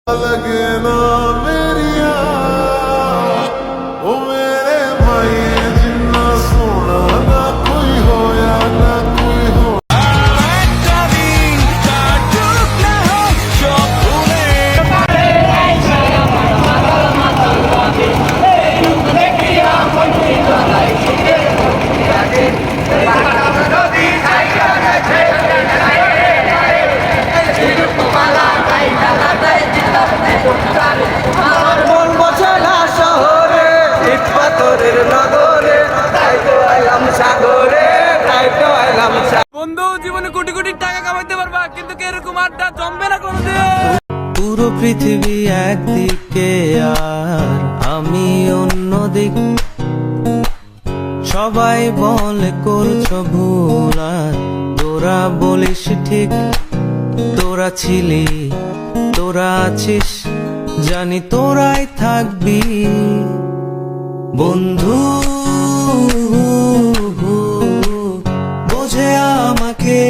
लगे ना मेरिया ओ मेरे भाई जिन्ना सोना ना कोई होया ना कोई हो বন্ধু জীবনে কোটি কোটি টাকা কামাইতে পারবা কিন্তু এরকম আড্ডা জমবে না কোনোদিন। পুরো পৃথিবী একদিকে আর আমি অন্যদিক, সবাই বলে করছো ভুল আর তোরা বলিস ঠিক। তোরা ছিলি, তোরা আছিস, জানি তোরাই থাকবি বন্ধু। বোঝে আমাকে